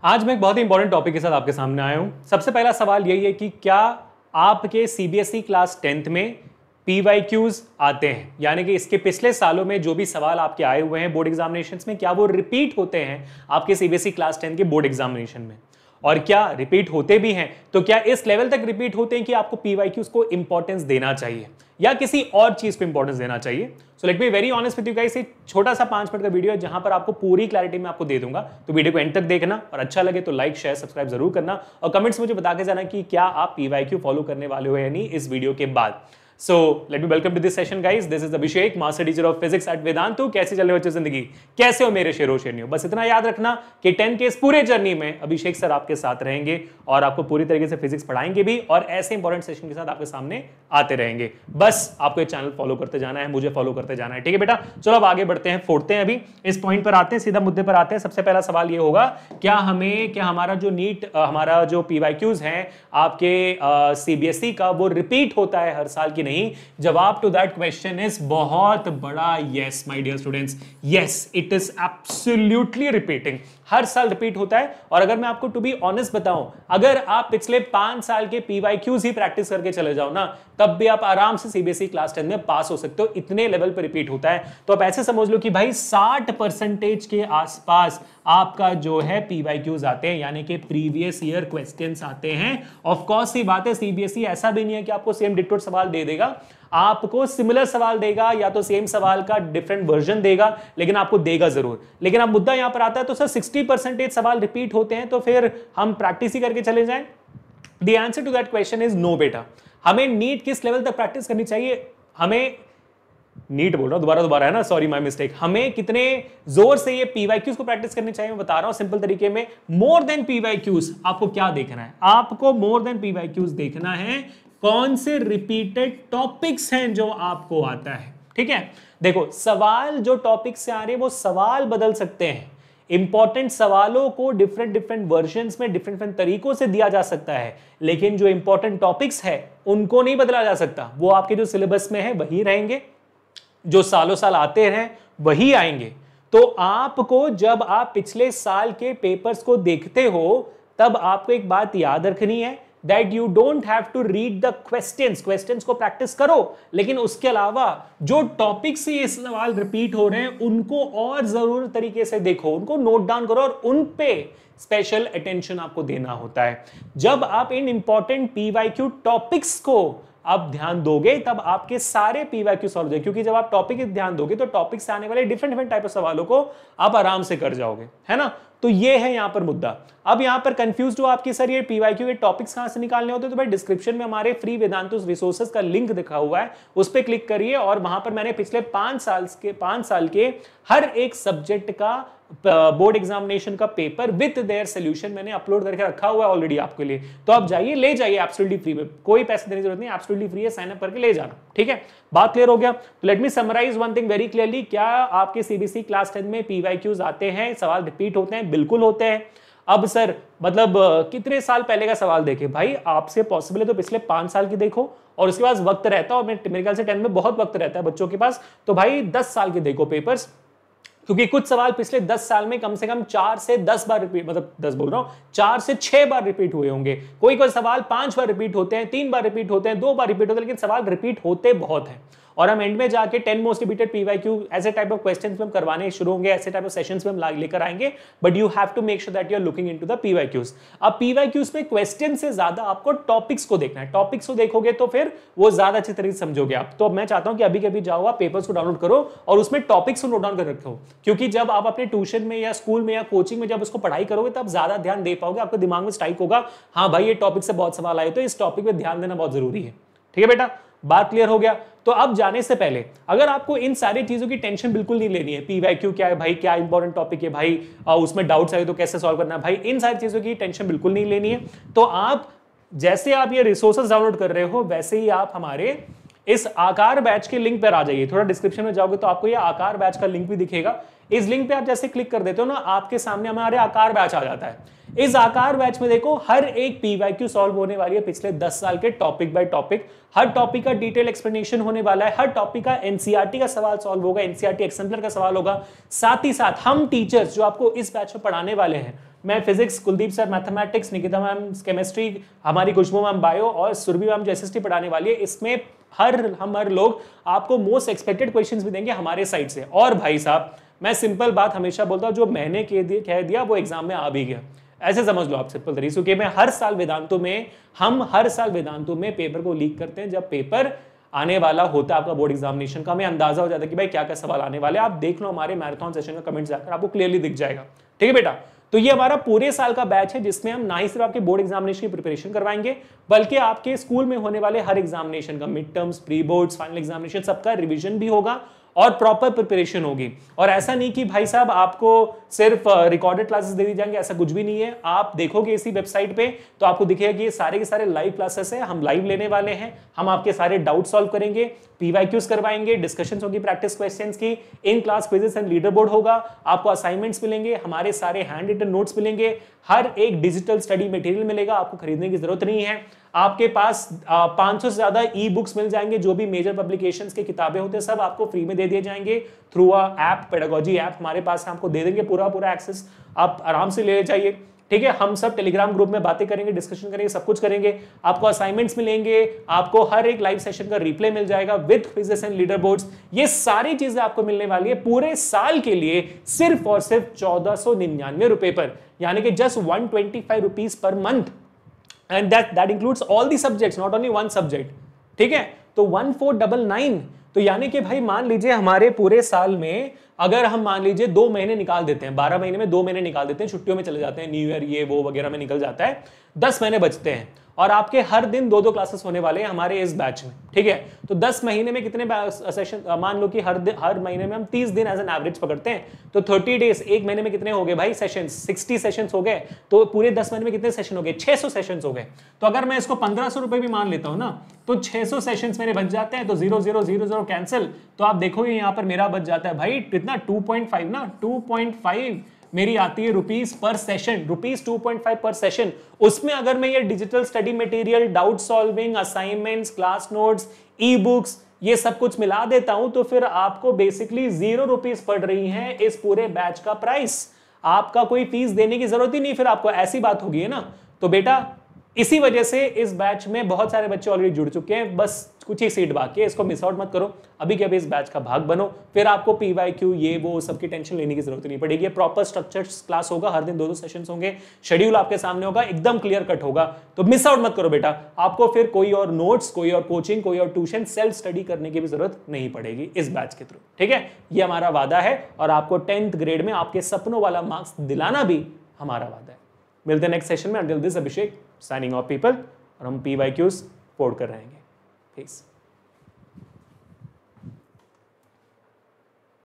आज मैं एक बहुत ही इंपॉर्टेंट टॉपिक के साथ आपके सामने आया हूं। सबसे पहला सवाल यही है कि क्या आपके सीबीएसई क्लास 10th में पीवाईक्यूज आते हैं, यानी कि इसके पिछले सालों में जो भी सवाल आपके आए हुए हैं बोर्ड एग्जामिनेशंस में, क्या वो रिपीट होते हैं आपके सीबीएसई क्लास 10 के बोर्ड एग्जामिनेशन में? और क्या रिपीट होते भी हैं तो क्या इस लेवल तक रिपीट होते हैं कि आपको पीवाईक्यूज को इंपॉर्टेंस देना चाहिए या किसी और चीज को इंपॉर्टेंस देना चाहिए? So let be very honest with you guys, एक छोटा सा 5 मिनट का वीडियो है जहां पर आपको पूरी क्लैरिटी में आपको दे दूंगा। तो वीडियो को एंड तक देखना और अच्छा लगे तो लाइक शेयर सब्सक्राइब जरूर करना और कमेंट्स मुझे बता के जाना कि क्या आप पीवाईक्यू फॉलो करने वाले हो या नहीं इस वीडियो के बाद। So let me welcome to this session guys. This is Abhishek, master teacher of physics at Vedantu. कैसे चल रहे बच्चों जिंदगी, कैसे हो मेरे शेरो शेरनियों? बस इतना याद रखना कि 10 के इस पूरे जर्नी में अभिषेक सर आपके साथ रहेंगे और आपको पूरी तरीके से फिजिक्स पढ़ाएंगे भी और ऐसे इंपॉर्टेंट सेशन के साथ आपके सामने आते रहेंगे। बस आपको ये चैनल फॉलो करते जाना है, मुझे फॉलो करते जाना है, ठीक है बेटा? चलो अब आगे बढ़ते हैं, फोड़ते हैं, अभी इस पॉइंट पर आते हैं, सीधा मुद्दे पर आते हैं। सबसे पहला सवाल ये होगा, क्या हमारा जो नीट हमारा जो पीवाईक्यूज है आपके सीबीएसई का वो रिपीट होता है हर साल की नहीं? जवाब टू दैट क्वेश्चन इज बहुत बड़ा yes my dear students, yes it is absolutely repeating. हर साल रिपीट होता है। और अगर मैं आपको टू बी ऑनेस्ट बताऊं, अगर आप पिछले 5 साल के पीवाईक्यूज ही प्रैक्टिस करके चले जाओ ना, तब भी आप आराम से सीबीएसई क्लास 10 में पास हो सकते हो, इतने लेवल पर रिपीट होता है। तो आप ऐसे समझ लो कि भाई 60% के आसपास आपका जो है पीवाईक्यूज आते हैं, यानी कि प्रीवियस ईयर क्वेश्चंस आते हैं। ऑफ कोर्स सी बात है, सीबीएसई ऐसा भी नहीं है कि आपको सेम डिक्टो सवाल दे देगा, आपको सिमिलर सवाल देगा या तो सेम सवाल का डिफरेंट वर्जन देगा, लेकिन आपको देगा जरूर। लेकिन अब मुद्दा यहां पर आता है, तो सर 60% सवाल रिपीट होते हैं तो फिर हम प्रैक्टिस ही करके चले जाएं? The answer to that question is no बेटा। हमें नीट किस लेवल तक प्रैक्टिस करनी चाहिए? हमें नीट बोल रहा हूं, दोबारा है ना, सॉरी माय मिस्टेक। हमें कितने जोर से ये पीवाईक्यूज को प्रैक्टिस करनी चाहिए मैं बता रहा हूं सिंपल तरीके में। मोर देन पीवाईक्यूज आपको क्या देखना है? आपको मोर देन पीवाईक्यूज देखना है कौन से रिपीटेड टॉपिक्स हैं जो आपको आता है, ठीक है? देखो, सवाल जो टॉपिक से आ रहे हैं वो सवाल बदल सकते हैं। इंपॉर्टेंट सवालों को डिफरेंट वर्जन्स में डिफरेंट तरीकों से दिया जा सकता है, लेकिन जो इंपॉर्टेंट टॉपिक्स है उनको नहीं बदला जा सकता। वो आपके जो सिलेबस में है वही रहेंगे, जो सालों साल आते हैं वही आएंगे। तो आपको जब आप पिछले साल के पेपर्स को देखते हो तब आपको एक बात याद रखनी है, that you don't have to read the questions को प्रैक्टिस करो, लेकिन उसके अलावा जो टॉपिक से ये सवाल रिपीट हो रहे हैं उनको और जरूर तरीके से देखो, उनको नोट डाउन करो और उन पे स्पेशल अटेंशन आपको देना होता है। जब आप इन इंपॉर्टेंट पीवाईक्यू टॉपिक्स को आप ध्यान दोगे तब आपके सारे पीवाईक्यू सॉल्व हो जाएंगे, क्योंकि जब आप टॉपिक ध्यान दोगे तो टॉपिक से आने वाले डिफरेंट टाइप ऑफ सवालों को आप आराम से कर जाओगे, है ना? तो ये है यहां पर मुद्दा। अब यहां पर कंफ्यूज हो आपकी, सर ये पीवाईक्यू के टॉपिक्स कहां से निकालने होते हैं? तो भाई डिस्क्रिप्शन में हमारे फ्री वेदांतु रिसोर्सेज का लिंक दिखा हुआ है, उस पर क्लिक करिए और वहां पर मैंने पिछले 5 साल के हर एक सब्जेक्ट का बोर्ड एग्जामिनेशन का पेपर विद देयर सॉल्यूशन मैंने अपलोड करके रखा हुआ है ऑलरेडी आपके लिए। तो आप जाइए, ले जाइए एब्सोल्युटली फ्री में, कोई पैसे देने की जरूरत नहीं, एब्सोल्युटली फ्री है, साइन अप करके ले जाना, ठीक है? बात क्लियर हो गया? तो let me summarise one thing very clearly. क्या आपके सीबीएसई क्लास 10 में पीवाईक्यूज आते हैं, सवाल रिपीट होते हैं? बिल्कुल होते हैं। अब सर मतलब कितने साल पहले का सवाल देखे? भाई आपसे पॉसिबल है तो पिछले 5 साल की देखो, और उसके पास वक्त रहता है, और मेरे ख्याल से 10 में बहुत वक्त रहता है बच्चों के पास, तो भाई 10 साल के देखो पेपर्स, क्योंकि कुछ सवाल पिछले 10 साल में कम से कम 4 से 10 बार रिपीट, मतलब 10 बोल रहा हूं, 4 से 6 बार रिपीट हुए होंगे। कोई सवाल 5 बार रिपीट होते हैं, 3 बार रिपीट होते हैं, 2 बार रिपीट होते हैं, लेकिन सवाल रिपीट होते बहुत हैं। और हम एंड में जाके 10 मोस्ट रिपीटेड पीवाईक्यू ऐसे टाइप ऑफ क्वेश्चंस में हम करवाने शुरू होंगे, ऐसे टाइप ऑफ सेशंस में हम लेकर आएंगे, but you have to make sure that you are looking into the PYQs. अब पीवाईक्यूज में क्वेश्चन से ज्यादा आपको टॉपिक्स को देखना है। टॉपिक्स को देखोगे तो फिर वो ज्यादा अच्छी तरीके से समझोगे आप। तो मैं चाहता हूं कि अभी कभी जाओ आप पेपर्स को डाउनलोड करो और उसमें टॉपिक्स को नोट डाउन कर रखो, क्योंकि जब आप अपने ट्यूशन में या स्कूल में या कोचिंग में जब उसको पढ़ाई करोगे तब ज्यादा ध्यान दे पाओगे, आपके दिमाग में स्ट्राइक होगा, हाँ भाई ये टॉपिक से बहुत सवाल आए तो इस टॉपिक पे ध्यान देना बहुत जरूरी है, ठीक है बेटा? बात क्लियर हो गया? तो अब जाने से पहले अगर आपको इन सारी चीजों की टेंशन बिल्कुल नहीं लेनी है, पीवाईक्यू क्या है भाई, क्या इंपॉर्टेंट टॉपिक है भाई, उसमें डाउट्स आए तो कैसे सॉल्व करना है भाई, इन सारी चीजों की टेंशन बिल्कुल नहीं लेनी है। तो आप जैसे आप ये रिसोर्सेज डाउनलोड कर रहे हो वैसे ही आप हमारे इस आकार बैच के लिंक पर आ जाइए। थोड़ा डिस्क्रिप्शन में जाओगे तो आपको ये आकार बैच का लिंक भी दिखेगा। इस लिंक पे आप जैसे क्लिक कर देते हो ना, आपके सामने हमारे आकार बैच आ जाता है। इस आकार बैच में देखो हर एक पीवाईक्यू सॉल्व होने वाली है पिछले 10 साल के topic by topic, her topic का डिटेल एक्सप्लेनेशन होने वाला है, हर टॉपिक का एनसीईआरटी का सवाल सॉल्व होगा, एनसीईआरटी एक्सेम्पलर का सवाल होगा। साथ ही साथ हम टीचर्स जो आपको इस बैच में पढ़ाने वाले हैं, मैं physics, Kuldeep sir mathematics, Nikita ma'am chemistry, हमारी खुशबू मैम बायो और सुरभि मैम जो एसएसटी पढ़ाने वाली है, इसमें हम हर लोग आपको मोस्ट एक्सपेक्टेड क्वेश्चंस भी देंगे हमारे साइड से। और भाई साहब मैं सिंपल बात हमेशा बोलता हूं, जो मैंने कह दिया वो एग्जाम में आ भी गया, ऐसे समझ लो आप सिंपल तरीके से। मैं हर साल वेदांतों में पेपर को लीक करते हैं, जब पेपर आने वाला होता है आपका बोर्ड एग्जामिनेशन का, हमें अंदाजा हो जाता है कि भाई क्या क्या सवाल आने वाले। आप देख लो हमारे मैराथन सेशन का कमेंट जाकर, आपको क्लियरली दिख जाएगा। ठीक है बेटा, तो ये हमारा पूरे साल का बैच है जिसमें हम ना ही सिर्फ आपके बोर्ड एग्जामिनेशन की प्रिपरेशन करवाएंगे, बल्कि आपके स्कूल में होने वाले हर एग्जामिनेशन का, mid terms, pre boards, final examination, सबका रिवीजन भी होगा और प्रॉपर प्रिपरेशन होगी। और ऐसा नहीं कि भाई साहब आपको सिर्फ रिकॉर्डेड क्लासेस दे दी जाएंगे, ऐसा कुछ भी नहीं है। आप देखोगे इसी वेबसाइट पे तो आपको दिखेगा कि ये सारे के सारे लाइव क्लासेस है, हम लाइव लेने वाले हैं, हम आपके सारे डाउट सॉल्व करेंगे, पीवाईक्यूज करवाएंगे, डिस्कशंस होगी प्रैक्टिस क्वेश्चंस की, in class quizzes and leader board होगा, आपको असाइनमेंट्स मिलेंगे, हमारे सारे हैंड रिटन नोट्स मिलेंगे, हर एक डिजिटल स्टडी मटेरियल मिलेगा, आपको खरीदने की जरूरत नहीं है। आपके पास 500 से ज्यादा ई बुक्स मिल जाएंगे, जो भी मेजर पब्लिकेशंस की किताबें होते हैं सब आपको फ्री में दे दिए जाएंगे through a app, pedagogy app हमारे पास है, आपको दे देंगे पूरा एक्सेस, आप आराम से ले जाइए। ठीक है, हम सब टेलीग्राम ग्रुप में बातें करेंगे, डिस्कशन करेंगे, सब कुछ करेंगे, आपको असाइनमेंट्स मिलेंगे, आपको हर एक लाइव सेशन का रिप्ले मिल जाएगा with quizzes and leader boards. ये सारी चीजें आपको मिलने वाली है पूरे साल के लिए सिर्फ और सिर्फ 1499 रुपए पर, यानी कि just 125 rupees per month, and that includes all the subjects, not only one subject। ठीक है, तो 1499, तो यानी कि भाई मान लीजिए हमारे पूरे साल में अगर हम मान लीजिए 2 महीने निकाल देते हैं, 12 महीने में 2 महीने निकाल देते हैं, छुट्टियों में चले जाते हैं, न्यू ईयर ये वो वगैरह में निकल जाता है, 10 महीने बचते हैं, और आपके हर दिन 2-2 क्लासेस होने वाले हैं हमारे इस बैच में। ठीक है, तो 10 महीने में कितने सेशन, मान लो कि हर महीने में हम 30 दिन एज एन एवरेज पकड़ते हैं, तो 30 डेज, एक महीने में कितने हो गए भाई सेशन, 60 सेशन हो गए, तो पूरे 10 महीने में कितने सेशन हो गए, 600 सेशन हो गए। तो अगर मैं इसको 1500 रुपए भी मान लेता हूं ना, तो 600 सेशन मेरे बच जाते हैं, तो 0000 कैंसिल, तो आप देखोगे यहाँ पर मेरा बच जाता है भाई कितना, 2.5 ना, 2.5 मेरी आती है रुपीस पर सेशन, रुपीस 2.5 पर सेशन। उसमें अगर मैं ये digital study material, doubt solving, assignments, class notes, e books, ये सब कुछ मिला देता हूं, तो फिर आपको बेसिकली 0 रुपीस पड़ रही है इस पूरे बैच का प्राइस। आपका कोई फीस देने की जरूरत ही नहीं, फिर आपको ऐसी बात होगी है ना। तो बेटा इसी वजह से इस बैच में बहुत सारे बच्चे ऑलरेडी जुड़ चुके हैं, बस कुछ ही सीट बाकी है, इसको मिस आउट मत करो, अभी के अभी इस बैच का भाग बनो, फिर आपको पीवाईक्यू ये वो सबकी टेंशन लेने की जरूरत नहीं पड़ेगी। प्रॉपर स्ट्रक्चर्ड क्लास होगा, हर दिन 2-2 सेशंस होंगे, शेड्यूल आपके सामने होगा, एकदम क्लियर कट होगा, तो मिस आउट मत करो बेटा। आपको फिर कोई और नोट्स, कोई और कोचिंग, कोई और ट्यूशन, सेल्फ स्टडी करने की भी जरूरत नहीं पड़ेगी इस बैच के थ्रू। ठीक है, ये हमारा वादा है, और आपको 10th ग्रेड में आपके सपनों वाला मार्क्स दिलाना भी हमारा वादा है। मिलते हैं नेक्स्ट सेशन में, until this Abhishek signing off people, और हम पीवाईक्यूज फोड़ कर रहेंगे। पीस।